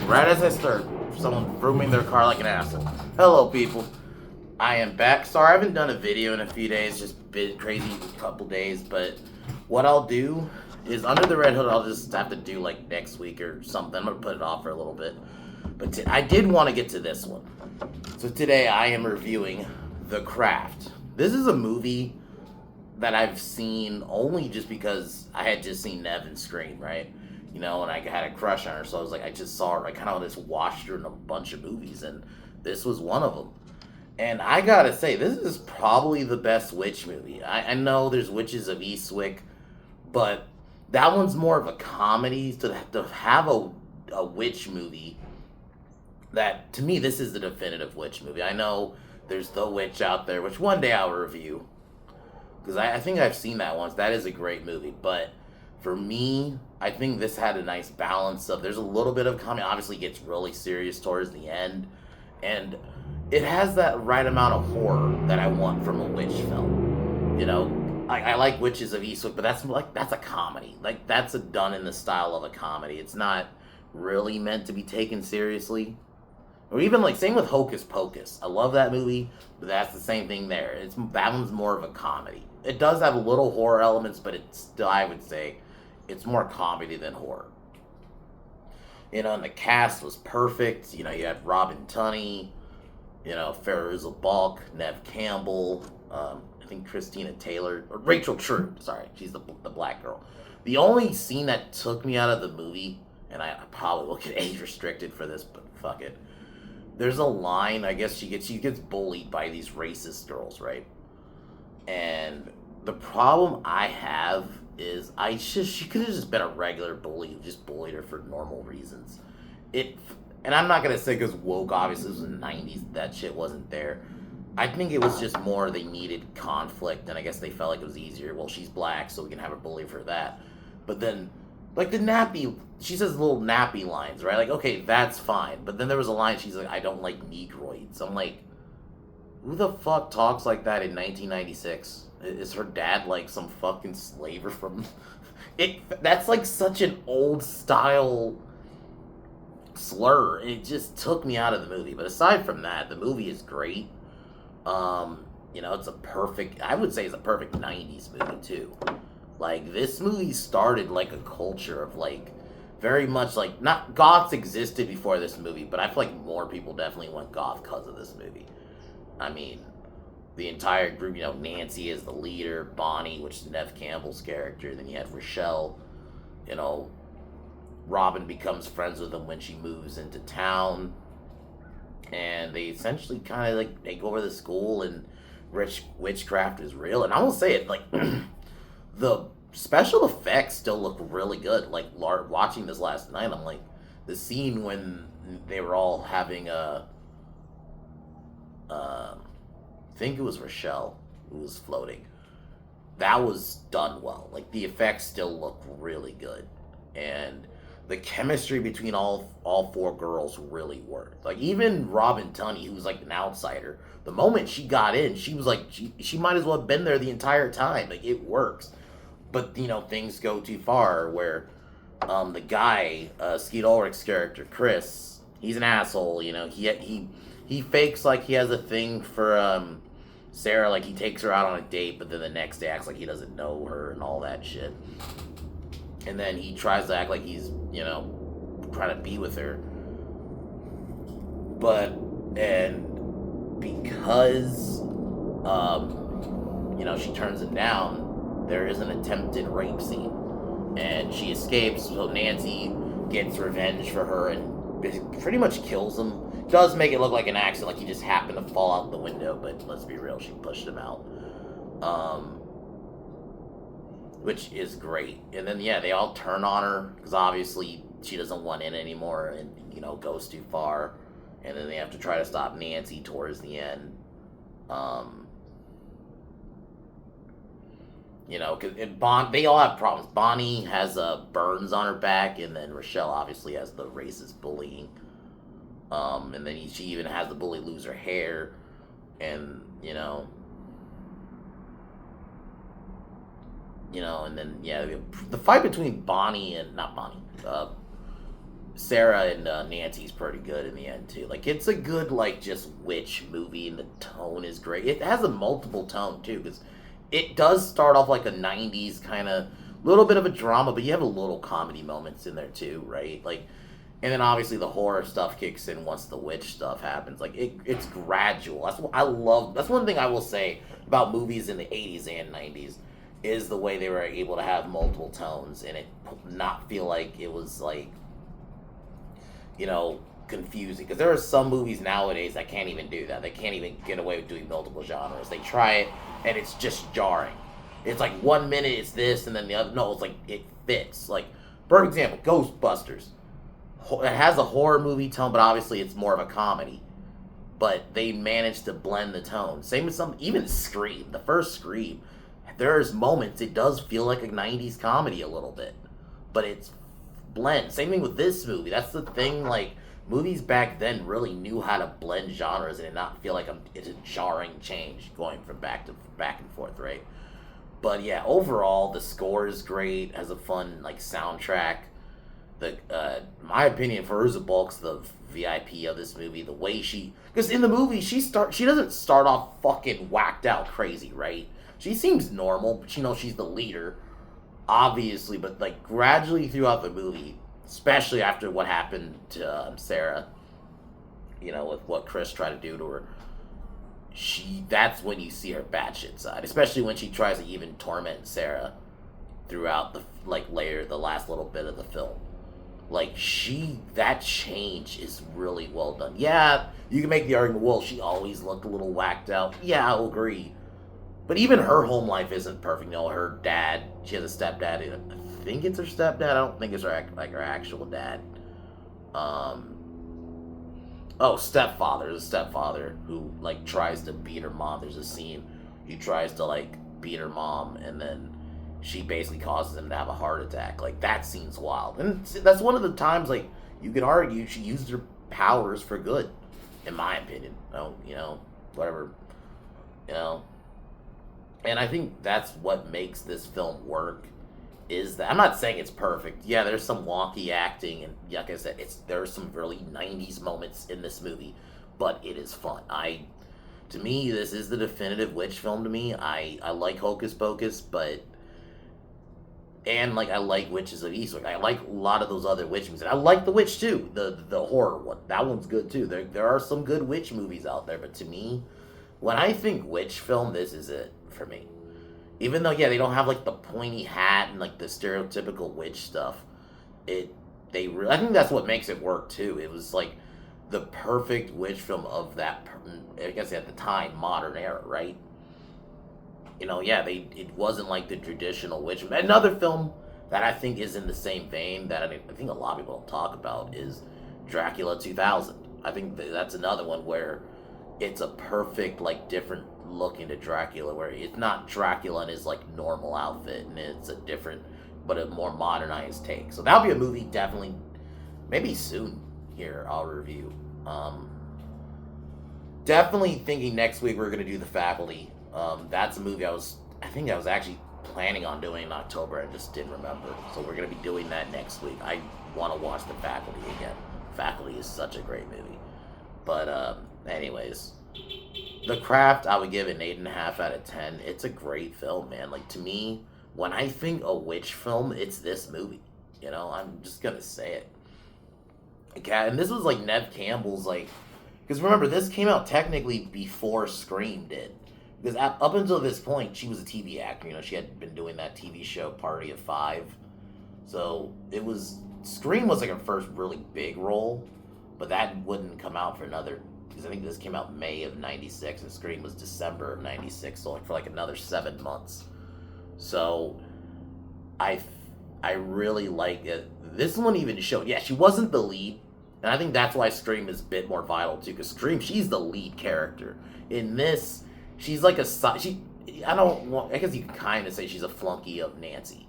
Right as I start, someone vrooming their car like an asshole. Hello, people. I am back. Sorry, I haven't done a video in a few days. Just been crazy couple days. But what I'll do is under the red hood, I'll just have to do like next week or something. I'm gonna put it off for a little bit. But I did want to get to this one. So today I am reviewing The Craft. This is a movie that I've seen only just because I had just seen Nevin screen, right? You know, and I had a crush on her, so I was like, I just saw her. I kind of just watched her in a bunch of movies, and this was one of them. And I gotta say, this is probably the best witch movie. I know there's Witches of Eastwick, but that one's more of a comedy. To have a witch movie, that to me, this is the definitive witch movie. I know there's The Witch out there, which one day I'll review because I think I've seen that once. That is a great movie, but for me, I think this had a nice balance of there's a little bit of comedy. Obviously, it gets really serious towards the end, and it has that right amount of horror that I want from a witch film. You know, I like Witches of Eastwick, but that's a comedy. Like that's done in the style of a comedy. It's not really meant to be taken seriously. Or even like same with Hocus Pocus. I love that movie, but that's the same thing there. It's that one's more of a comedy. It does have little horror elements, but it's still I would say it's more comedy than horror. You know, and the cast was perfect. You know, you had Robin Tunney, you know, Fairuza Balk, Nev Campbell, I think Christina Taylor, or Rachel True. Sorry, she's the black girl. The only scene that took me out of the movie, and I probably will get age restricted for this, but fuck it. There's a line. I guess she gets bullied by these racist girls, right? And the problem I have is she could have just been a regular bully who just bullied her for normal reasons. It and I'm not gonna say because woke obviously was in the '90s that shit wasn't there. I think it was just more they needed conflict, and I guess they felt like it was easier. Well, she's black, so we can have her bully for that. But then, like the nappy, she says little nappy lines, right? Like, okay, that's fine. But then there was a line she's like, "I don't like negroids." I'm like, who the fuck talks like that in 1996? Is her dad like some fucking slaver from it? That's like such an old style slur. It just took me out of the movie. But aside from that, the movie is great. You know, I would say it's a perfect 90s movie too. Like this movie started like a culture of like very much like not goths existed before this movie, but I feel like more people definitely went goth because of this movie. I mean, the entire group, you know, Nancy is the leader, Bonnie, which is Nev Campbell's character, then you have Rochelle, you know, Robin becomes friends with him when she moves into town, and they essentially kind of like take over the school, and rich witchcraft is real. And I will say it, like, the special effects still look really good. Like, watching this last night, I'm like, the scene when they were all having I think it was Rochelle who was floating. That was done well. Like the effects still look really good, and the chemistry between all four girls really worked. Like even Robin Tunney, who's like an outsider, the moment she got in, she was like she might as well have been there the entire time. Like it works, but you know things go too far where the guy, Skeet Ulrich's character Chris, he's an asshole. You know he fakes like he has a thing for Sarah, like he takes her out on a date, but then the next day acts like he doesn't know her and all that shit. And then he tries to act like he's, you know, trying to be with her. But, and because, you know, she turns him down, there is an attempted rape scene. And she escapes, so Nancy gets revenge for her and pretty much kills him. Does make it look like an accident, like he just happened to fall out the window, but let's be real, she pushed him out. Which is great. And then, yeah, they all turn on her, because obviously she doesn't want in anymore and, you know, goes too far. And then they have to try to stop Nancy towards the end. Um, you know, because they all have problems. Bonnie has burns on her back, and then Rochelle obviously has the racist bullying. And then she even has the bully lose her hair, and you know, And then yeah, the fight between Sarah and Nancy's pretty good in the end too. Like it's a good like just witch movie, and the tone is great. It has a multiple tone too, because it does start off like a '90s kind of little bit of a drama, but you have a little comedy moments in there too, right? Like, and then obviously the horror stuff kicks in once the witch stuff happens. Like it's gradual. That's what I love. That's one thing I will say about movies in the '80s and '90s is the way they were able to have multiple tones and it not feel like it was like confusing, because there are some movies nowadays that can't even do that. They can't even get away with doing multiple genres. They try it and it's just jarring. It's like 1 minute it's this and then the other. No, it's like it fits. Like, for example, Ghostbusters. It has a horror movie tone, but obviously it's more of a comedy. But they managed to blend the tone. Same with even Scream. The first Scream, there's moments it does feel like a '90s comedy a little bit, but it's blend. Same thing with this movie. That's the thing. Like, movies back then really knew how to blend genres and it not feel like it's a jarring change going from back and forth, right? But yeah, overall the score is great. Has a fun like soundtrack. My opinion, Fairuza Balk's the VIP of this movie. The way because in the movie she doesn't start off fucking whacked out crazy, right? She seems normal, but she's the leader, obviously, but like gradually throughout the movie, especially after what happened to Sarah, with what Chris tried to do to her, that's when you see her batshit side, especially when she tries to even torment Sarah throughout the last little bit of the film. Like, that change is really well done. Yeah, you can make the argument, well, she always looked a little whacked out. Yeah, I'll agree. But even her home life isn't perfect. Her dad, she has a stepdad. I think it's her stepdad. I don't think it's her actual dad. Stepfather. There's a stepfather who tries to beat her mom. There's a scene he tries to beat her mom, and then she basically causes him to have a heart attack. That scene's wild, and that's one of the times you could argue she used her powers for good, in my opinion. Whatever, And I think that's what makes this film work. Is that I'm not saying it's perfect. Yeah, there's some wonky acting, and like I said, there's some really '90s moments in this movie, but it is fun. To me, this is the definitive witch film. To me, I like Hocus Pocus, and I like Witches of Eastwick. I like a lot of those other witch movies. And I like The Witch too, the horror one. That one's good too. There are some good witch movies out there, but to me, when I think witch film, this is it for me. Even though, yeah, they don't have the pointy hat and the stereotypical witch stuff. I think that's what makes it work too. It was the perfect witch film of that, I guess at the time, modern era, right? It wasn't the traditional witch. Another film that I think is in the same vein that I think a lot of people don't talk about is Dracula 2000. I think that's another one where it's a perfect different look into Dracula, where it's not Dracula in his normal outfit, and it's a different but a more modernized take. So that'll be a movie definitely maybe soon here I'll review. Definitely thinking next week we're gonna do The Faculty. That's a movie I think I was actually planning on doing in October. I just didn't remember. So we're gonna be doing that next week. I want to watch The Faculty again. Faculty is such a great movie. But anyways, The Craft, I would give it an 8.5 out of 10. It's a great film, man. To me, when I think a witch film, it's this movie. I'm just gonna say it. And this was Neve Campbell's because remember, this came out technically before Scream did. Because up until this point, she was a TV actor. She had been doing that TV show Party of Five. So Scream was her first really big role, but that wouldn't come out for another, because I think this came out May of '96 and Scream was December of '96, so for another 7 months. So I really like it. This one even showed, yeah, she wasn't the lead, and I think that's why Scream is a bit more vital too, because Scream, she's the lead character. In this, she's I guess you can kind of say she's a flunky of Nancy.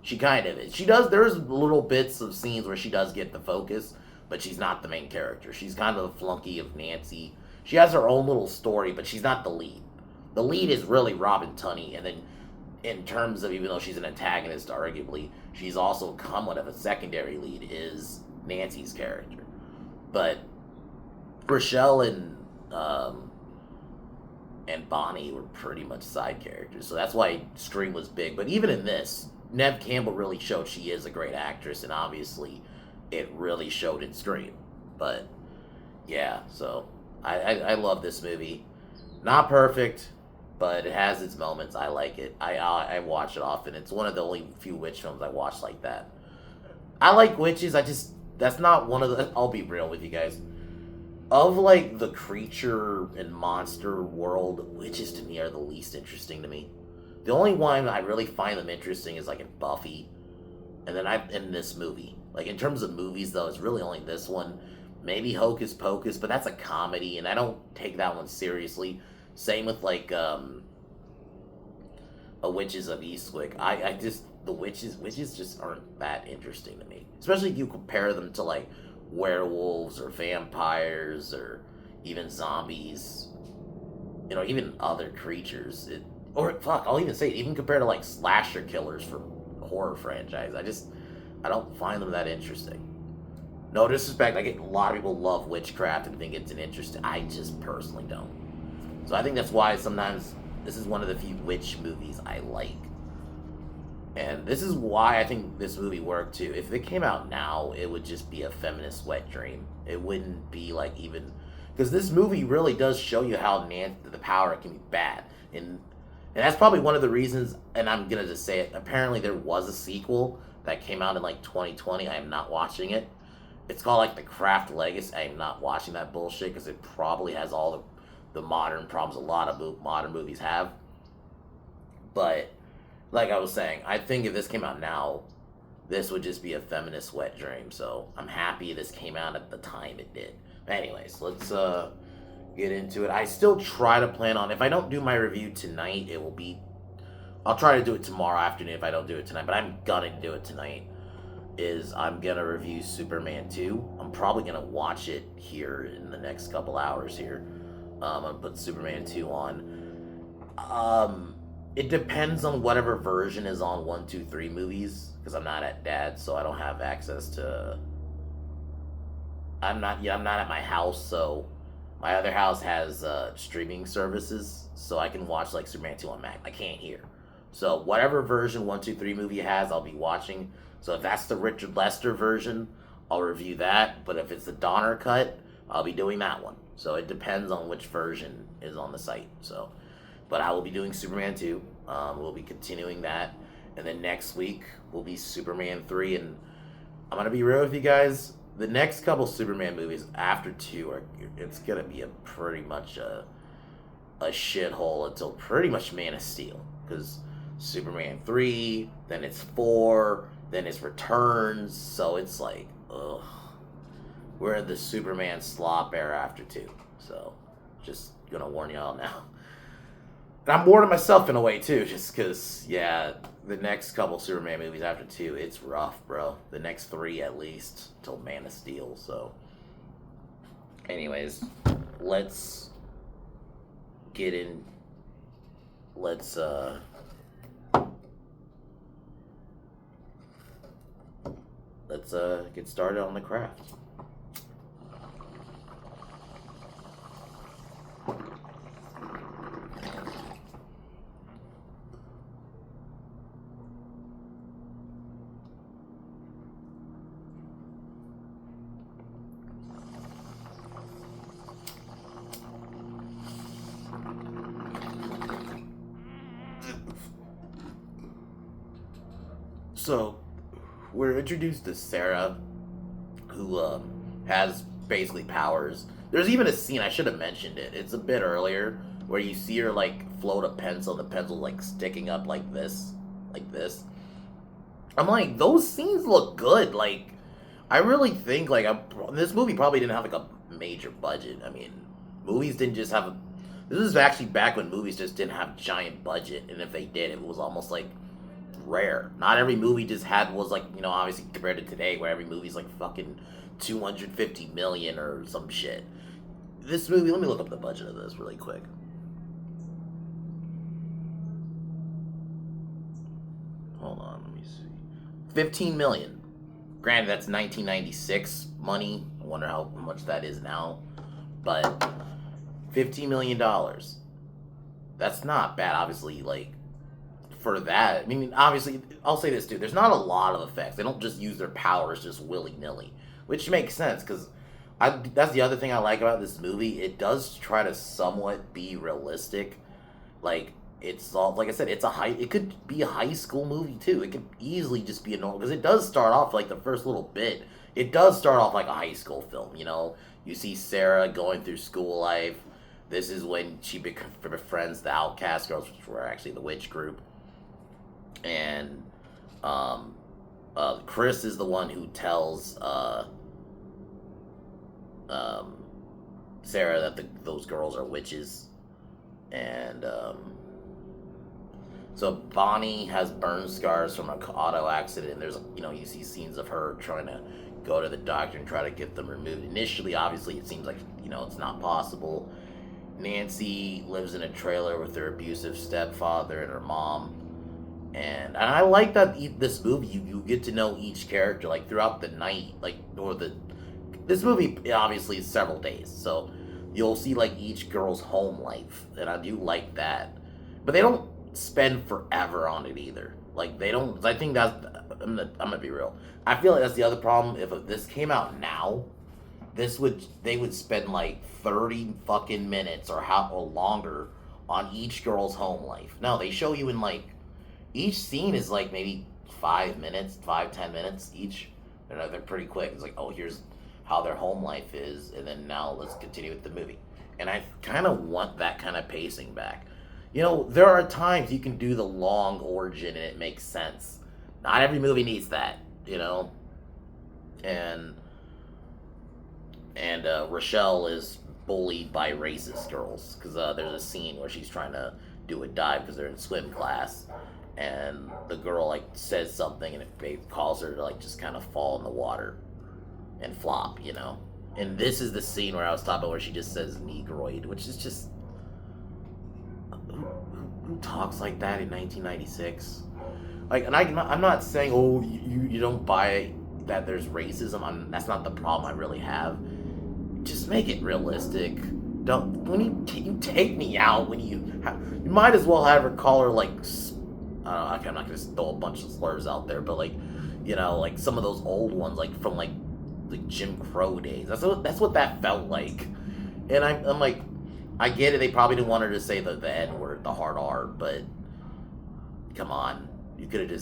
She kind of is. There's little bits of scenes where she does get the focus, but she's not the main character. She's kind of the flunky of Nancy. She has her own little story, but she's not the lead. The lead is really Robin Tunney, and then in terms of, even though she's an antagonist, arguably, she's also somewhat of a secondary lead, is Nancy's character. But Rochelle and Bonnie were pretty much side characters, so that's why Scream was big. But even in this, Neve Campbell really showed she is a great actress, and obviously, it really showed in Scream. But yeah, so I love this movie. Not perfect, but it has its moments. I like it. I watch it often. It's one of the only few witch films I watch like that. I like witches. That's not one of the. I'll be real with you guys. Of like the creature and monster world, witches to me are the least interesting to me. The only one I really find them interesting is like in Buffy, and then in this movie. Like in terms of movies though, it's really only this one. Maybe Hocus Pocus, but that's a comedy, and I don't take that one seriously. Same with like a Witches of Eastwick. I just the witches just aren't that interesting to me. Especially if you compare them to like werewolves or vampires or even zombies. You know, even other creatures. Or fuck, I'll even say it, even compared to like slasher killers from horror franchise. I don't find them that interesting. No disrespect, I get a lot of people love witchcraft and think it's an interesting. I just personally don't. So I think that's why sometimes this is one of the few witch movies I like. And this is why I think this movie worked too. If it came out now, it would just be a feminist wet dream. It wouldn't be like even because this movie really does show you how the power can be bad, and that's probably one of the reasons. And I'm gonna just say it. Apparently, there was a sequel that came out in like 2020. I am not watching it. It's called like The Craft Legacy. I am not watching that bullshit because it probably has all the modern problems a lot of modern movies have. But like I was saying, I think if this came out now, this would just be a feminist wet dream. So I'm happy this came out at the time it did. Anyways, let's get into it. I still try to plan on, if I don't do my review tonight, I'll try to do it tomorrow afternoon if I don't do it tonight, but I'm gonna do it tonight. I'm gonna review Superman 2. I'm probably gonna watch it here in the next couple hours here. I'm gonna put Superman 2 on. It depends on whatever version is on 1, 2, 3 movies, because I'm not at Dad's, so I don't have access to. I'm not at my house, so my other house has streaming services, so I can watch like Superman 2 on Mac. I can't here. So whatever version 1, 2, 3 movie has, I'll be watching. So if that's the Richard Lester version, I'll review that. But if it's the Donner cut, I'll be doing that one. So it depends on which version is on the site. So, but I will be doing Superman 2. We'll be continuing that. And then next week will be Superman 3. And I'm going to be real with you guys. The next couple Superman movies after 2 it's going to be a pretty much a shithole until pretty much Man of Steel. Because Superman 3, then it's 4, then it's Returns. So it's like, ugh. We're in the Superman slop era after 2. So, just gonna warn y'all now. And I'm warning myself in a way, too. Just because, yeah, the next couple Superman movies after 2, it's rough, bro. The next 3, at least, till Man of Steel. So, anyways, let's get in. Let's get started on the craft. So, we're introduced to Sarah, who has basically powers. There's even a scene, I should have mentioned it. It's a bit earlier, where you see her like float a pencil, and the pencil like sticking up like this, like this. I'm like, those scenes look good. Like, I really think like this movie probably didn't have like a major budget. I mean, movies didn't just have. This is actually back when movies just didn't have giant budget, and if they did, it was almost like rare. Not every movie was like, you know, obviously compared to today where every movie's like fucking 250 million or some shit. This movie, let me look up the budget of this really quick. hold on, let me see. 15 million. Granted, that's 1996 money. I wonder how much that is now. But $15 million. That's not bad, obviously, like, for that. I mean, obviously, I'll say this too. There's not a lot of effects. They don't just use their powers just willy-nilly. Which makes sense, because that's the other thing I like about this movie. It does try to somewhat be realistic. Like, it's all, like I said, it could be a high school movie too. It could easily just be a normal, because it does start off like the first little bit. It does start off like a high school film, you know. You see Sarah going through school life. This is when she befriends the Outcast girls, which were actually the witch group. And Chris is the one who tells Sarah that those girls are witches. And so Bonnie has burn scars from an auto accident, and there's, you know, you see scenes of her trying to go to the doctor and try to get them removed. Initially, obviously, it seems like, you know, it's not possible. Nancy lives in a trailer with her abusive stepfather and her mom. And I like that this movie, you get to know each character, like, throughout the night, like, this movie, obviously, is several days, so you'll see, like, each girl's home life, and I do like that. But they don't spend forever on it either. Like, they don't, I think that's, I'm gonna be real. I feel like that's the other problem. If this came out now, they would spend, like, 30 fucking minutes or longer on each girl's home life. No, they show you in, like, each scene is like maybe 10 minutes each. They're pretty quick. It's like, oh, here's how their home life is, and then now let's continue with the movie. And I kind of want that kind of pacing back. You know, there are times you can do the long origin and it makes sense. Not every movie needs that, you know. And Rochelle is bullied by racist girls because there's a scene where she's trying to do a dive because they're in swim class. And the girl, like, says something, and it calls her to, like, just kind of fall in the water and flop, you know? And this is the scene where I was talking about where she just says Negroid, which is just... Who talks like that in 1996? Like, and I'm not saying, oh, you don't buy that there's racism. That's not the problem I really have. Just make it realistic. When you take me out, you might as well have her call her, like... I don't know, I'm not gonna throw a bunch of slurs out there, but, like, you know, like some of those old ones, like from like Jim Crow days. That's what that felt like. And I'm like, I get it. They probably didn't want her to say the N word, the hard R, but come on, you could have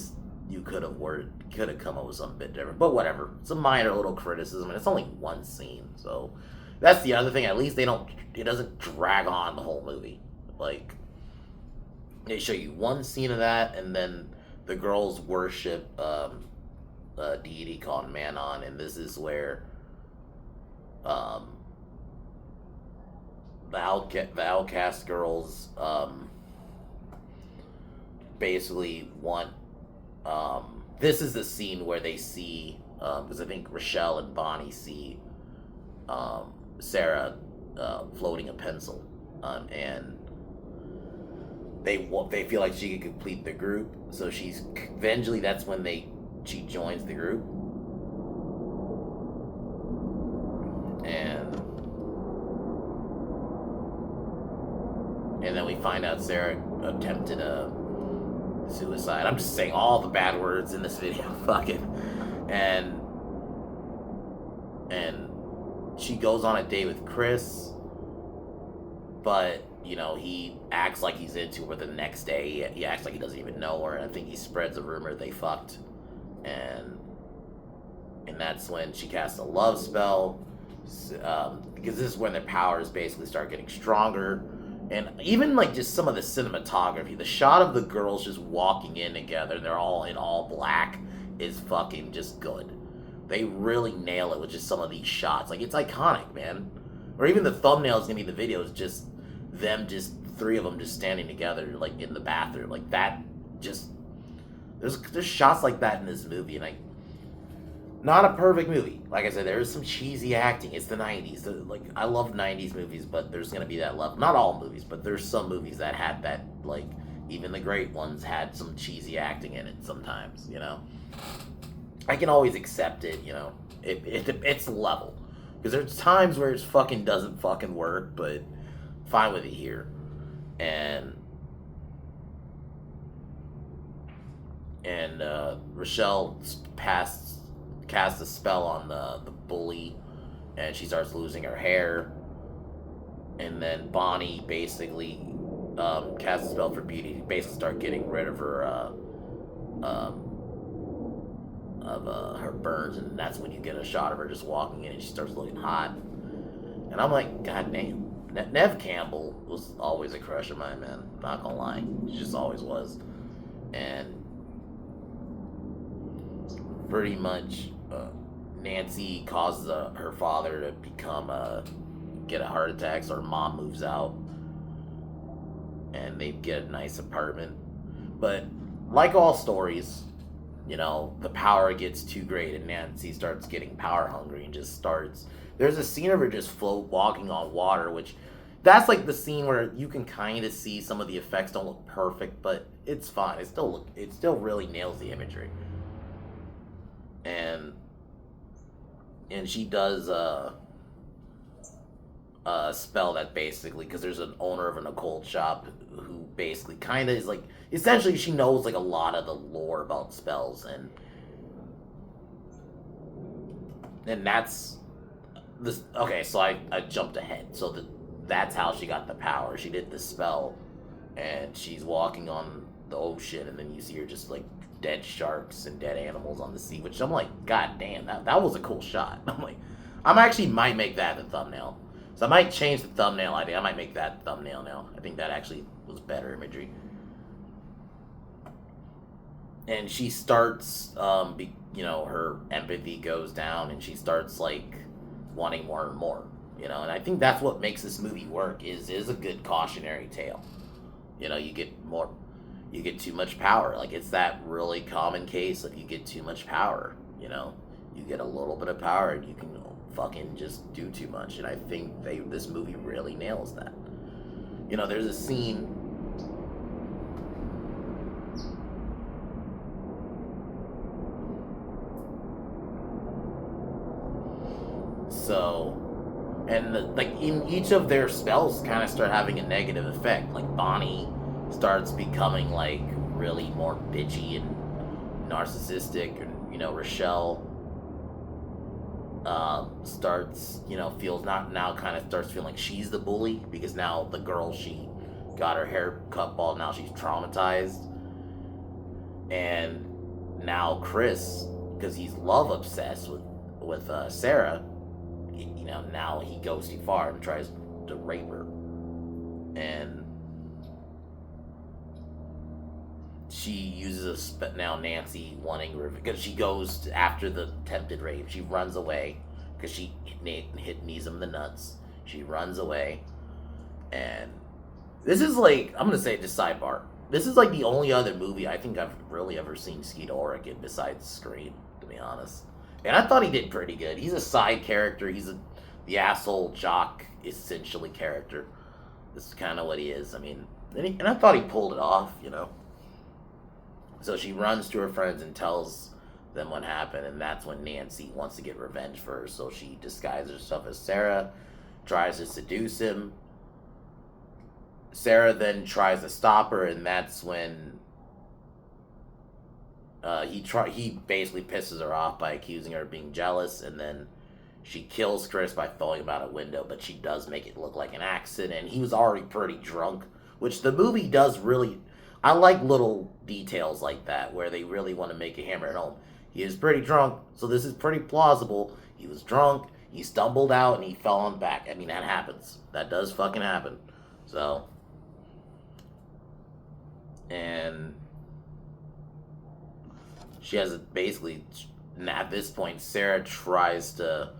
come up with something a bit different. But whatever, it's a minor little criticism, and it's only one scene, so that's the other thing. At least it doesn't drag on the whole movie. Like, they show you one scene of that, and then the girls worship a deity called Manon, and this is where the Outcast girls basically want... this is the scene where they see, because I think Rochelle and Bonnie see Sarah floating a pencil, and they feel like she can complete the group, so eventually that's when she joins the group, and then we find out Sarah attempted a suicide. I'm just saying all the bad words in this video. Fuck it. And she goes on a date with Chris, but, you know, he acts like he's into her. The next day, he acts like he doesn't even know her, and I think he spreads a rumor they fucked. And that's when she casts a love spell, because this is when their powers basically start getting stronger. And even, like, just some of the cinematography, the shot of the girls just walking in together, they're all in all black, is fucking just good. They really nail it with just some of these shots. Like, it's iconic, man. Or even the thumbnails gonna be the videos, just them, just three of them just standing together, like, in the bathroom. Like, that just... There's shots like that in this movie, and not a perfect movie. Like I said, there is some cheesy acting. It's the 90s. Like, I love 90s movies, but there's gonna be that level. Not all movies, but there's some movies that had that, like, Even the great ones had some cheesy acting in it sometimes, I can always accept it, it's level. Because there's times where it fucking doesn't fucking work, but fine with it here. And Rochelle casts a spell on the bully, and she starts losing her hair. And then Bonnie basically casts a spell for Beauty to basically start getting rid of her her burns, and that's when you get a shot of her just walking in, and she starts looking hot. And I'm like, God damn. Nev Campbell was always a crush of mine, man. Not gonna lie, she just always was. And pretty much, Nancy causes her father to get a heart attack, so her mom moves out, and they get a nice apartment. But like all stories, the power gets too great, and Nancy starts getting power hungry and just starts. There's a scene of her just walking on water, which that's like the scene where you can kind of see some of the effects don't look perfect, but it's fine. It still really nails the imagery. And she does a spell that basically, because there's an owner of an occult shop who basically kind of is like, essentially she knows like a lot of the lore about spells, and that's this. Okay, so I jumped ahead. So that's how she got the power. She did the spell, and she's walking on the ocean, and then you see her just like dead sharks and dead animals on the sea, which I'm like, God damn, that was a cool shot. I'm like, actually might make that the thumbnail. So I might change the thumbnail idea. I might make that thumbnail now. I think that actually was better imagery. And she starts, her empathy goes down, and she starts like wanting more and more, And I think that's what makes this movie work. Is a good cautionary tale. You get too much power. Like, it's that really common case of you get too much power. You get a little bit of power, and you can fucking just do too much. And I think this movie really nails that. There's a scene. So, and in each of their spells kind of start having a negative effect. Like Bonnie starts becoming like really more bitchy and narcissistic, and Rochelle starts feeling like she's the bully, because now the girl, she got her hair cut bald, now she's traumatized. And now Chris, because he's love obsessed with Sarah, now he goes too far and tries to rape her. And she uses now Nancy wanting revenge, because she goes after the attempted rape. She runs away because she hit knees him in the nuts. She runs away, and this is like, I'm gonna say, just sidebar, this is like the only other movie I think I've really ever seen Skeet Ulrich in besides Scream, to be honest. And I thought he did pretty good. He's a side character. He's the asshole jock essentially character. This is kind of what he is. I mean, and I thought he pulled it off. So she runs to her friends and tells them what happened, and that's when Nancy wants to get revenge for her. So she disguises herself as Sarah, tries to seduce him. Sarah then tries to stop her, and that's when he basically pisses her off by accusing her of being jealous, and then she kills Chris by throwing him out a window, but she does make it look like an accident. He was already pretty drunk, which the movie does really. I like little details like that, where they really want to make a hammer at home. He is pretty drunk, so this is pretty plausible. He was drunk, he stumbled out, and he fell on back. I mean, that happens. That does fucking happen. So, and she has basically, at this point, Sarah tries to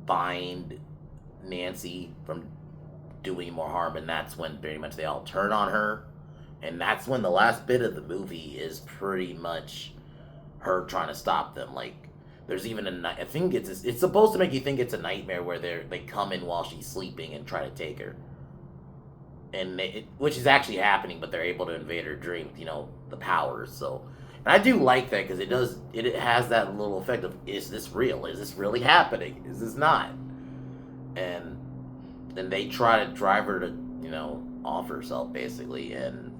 bind Nancy from doing more harm, and that's when pretty much they all turn on her. And that's when the last bit of the movie is pretty much her trying to stop them. Like, there's even I think it's supposed to make you think it's a nightmare where they come in while she's sleeping and try to take her. and which is actually happening, but they're able to invade her dreams. The powers. So, and I do like that because it has that little effect of, is this real? Is this really happening? Is this not? And then they try to drive her to off herself basically, and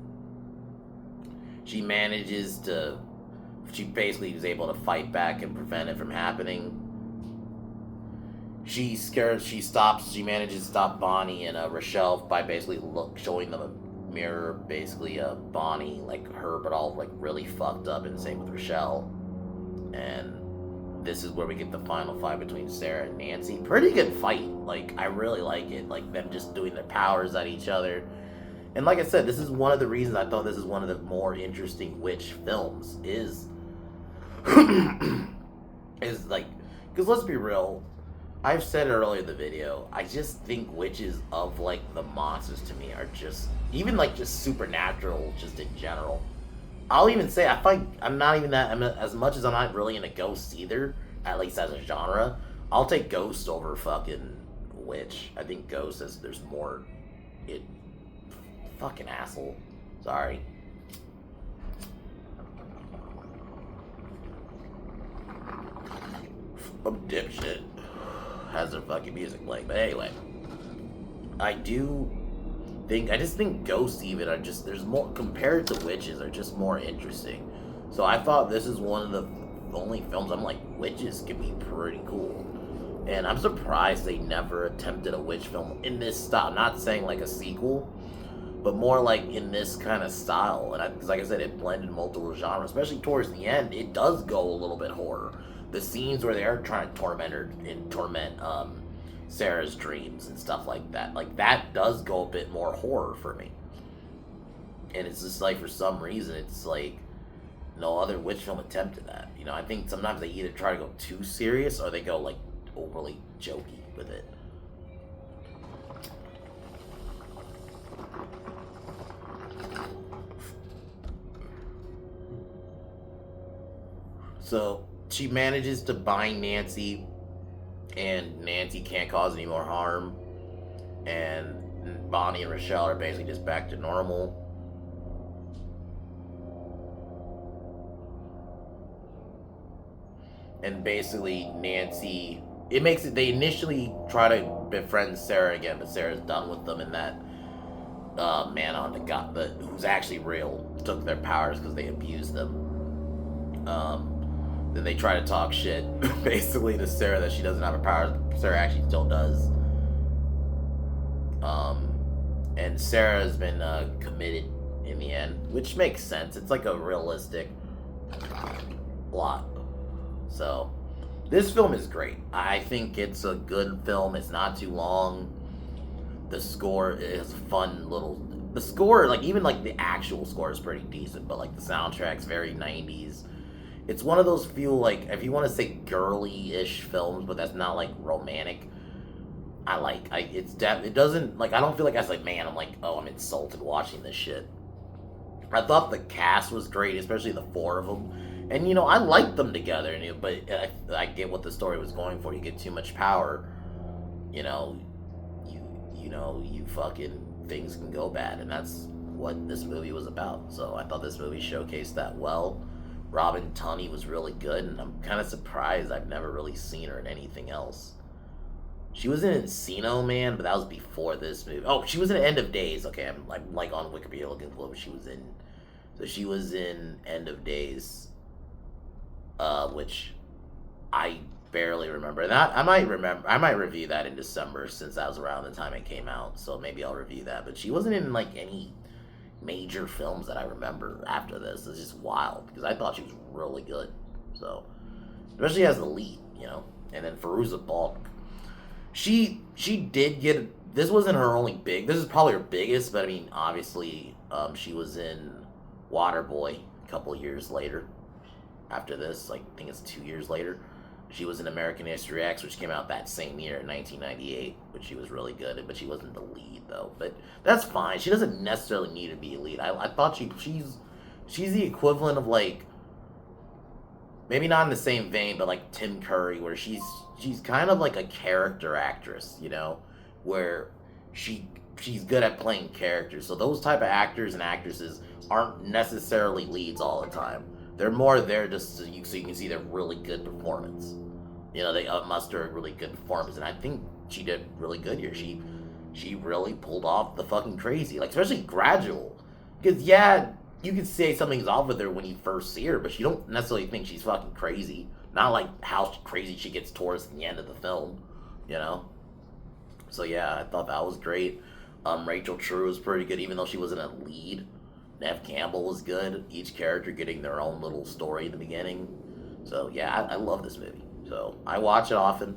she manages to. She basically is able to fight back and prevent it from happening. She scares. She stops. She manages to stop Bonnie and Rochelle by basically showing them a mirror, basically Bonnie like her, but all like really fucked up, and same with Rochelle. And this is where we get the final fight between Sarah and Nancy. Pretty good fight. Like, I really like it. Like, them just doing their powers at each other. And like I said, this is one of the reasons I thought this is one of the more interesting witch films. Is like, because let's be real, I've said it earlier in the video, I just think witches of like the monsters to me are just, even like just supernatural just in general. I'll even say I'm not even that, as much as I'm not really into ghosts either, at least as a genre, I'll take ghosts over fucking witch. I think ghosts there's more, it, fucking asshole. Sorry. I'm dipshit. Has their fucking music playing. But anyway, I just think ghosts even are just, there's more, compared to witches, are just more interesting. So I thought this is one of the only films I'm like, witches can be pretty cool. And I'm surprised they never attempted a witch film in this style. Not saying like a sequel, but more like in this kind of style. And because like I said, it blended multiple genres, especially towards the end. It does go a little bit horror. The scenes where they are trying to torment Sarah's dreams and stuff like that does go a bit more horror for me. And it's just like, for some reason, it's like no other witch film attempted that. I think sometimes they either try to go too serious or they go like overly jokey with it. So she manages to bind Nancy, and Nancy can't cause any more harm, and Bonnie and Rochelle are basically just back to normal. And basically Nancy, they initially try to befriend Sarah again, but Sarah's done with them, and that man on the god, who's actually real, took their powers because they abused them. Then they try to talk shit basically to Sarah that she doesn't have her powers. Sarah actually still does. And Sarah has been committed in the end, which makes sense. It's like a realistic plot. So this film is great. I think it's a good film. It's not too long. The score is fun little. The score, like even like the actual score is pretty decent, but like the soundtrack's very 90s. It's one of those feel like, if you want to say girly-ish films, but that's not like romantic. It doesn't, like, I don't feel like I was like, man, I'm like, oh, I'm insulted watching this shit. I thought the cast was great, especially the four of them. And, I liked them together, but I get what the story was going for. You get too much power, you fucking, things can go bad, and that's what this movie was about. So I thought this movie showcased that well. Robin Tunney was really good, and I'm kind of surprised I've never really seen her in anything else. She was in Encino Man, but that was before this movie. Oh, she was in End of Days. Okay, I'm like on Wikipedia looking for what she was in. So she was in End of Days, which I barely remember. And I might review that in December, since that was around the time it came out. So maybe I'll review that. But she wasn't in like any major films that I remember after this. It's just wild, because I thought she was really good. So, especially as the lead, And then Fairuza Balk, she did get, this wasn't her only this is probably her biggest, but I mean, obviously, she was in Waterboy a couple years later. After this, like, I think it's 2 years later. She was in American History X, which came out that same year in 1998, which she was really good in, but she wasn't the lead, though. But that's fine. She doesn't necessarily need to be a lead. I thought she's the equivalent of, like, maybe not in the same vein, but like Tim Curry, where she's kind of like a character actress, where she she's good at playing characters. So those type of actors and actresses aren't necessarily leads all the time. They're more there just so you can see their really good performance. You know, they muster a really good performance, and I think she did really good here. She really pulled off the fucking crazy, like especially gradual. Because yeah, you could say something's off with her when you first see her, but you don't necessarily think she's fucking crazy. Not like how crazy she gets towards the end of the film, you know. So yeah, I thought that was great. Rachel True was pretty good, even though she wasn't a lead. Nev Campbell was good. Each character getting their own little story in the beginning. So yeah, I love this movie. So I watch it often.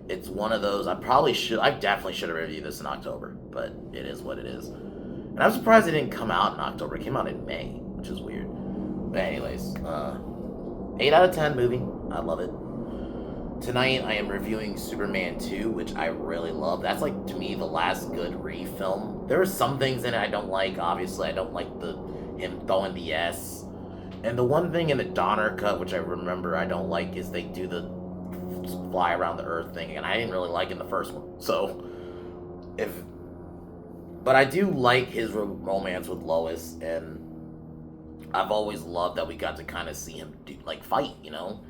It's one of those, I definitely should have reviewed this in October, but it is what it is. And I'm surprised it didn't come out in October. It came out in May, which is weird. But anyways, 8 out of 10 movie. I love it. Tonight I am reviewing Superman 2, which I really love. That's like, to me, the last good Reeve film. There are some things in it I don't like, obviously. I don't like him throwing the S. And the one thing in the Donner cut, which I remember I don't like, is they do the fly around the earth thing, and I didn't really like in the first one. So, but I do like his romance with Lois, and I've always loved that we got to kind of see him fight, you know?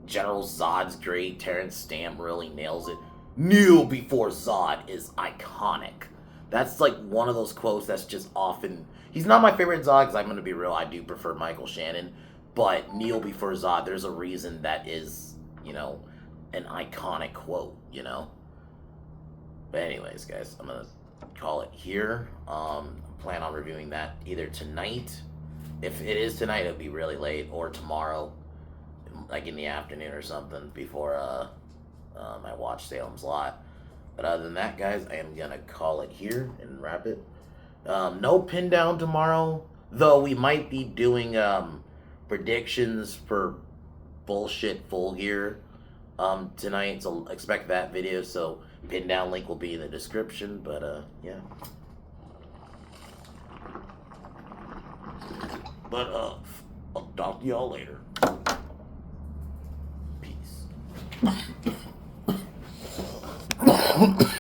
General Zod's great. Terrence Stamp really nails it. Kneel before Zod is iconic. That's like one of those quotes that's just often... He's not my favorite Zod, because I'm going to be real, I do prefer Michael Shannon. But kneel before Zod, there's a reason that is, you know, an iconic quote, you know? But anyways, guys, I'm going to call it here. I plan on reviewing that either tonight. If it is tonight, it'll be really late, or tomorrow, like in the afternoon or something, before I watch Salem's Lot. But other than that, guys, I am going to call it here and wrap it. No pin down tomorrow, though we might be doing predictions for Bullshit Full Gear tonight, so expect that video. So pin down link will be in the description, but yeah. But I'll talk to y'all later. Peace.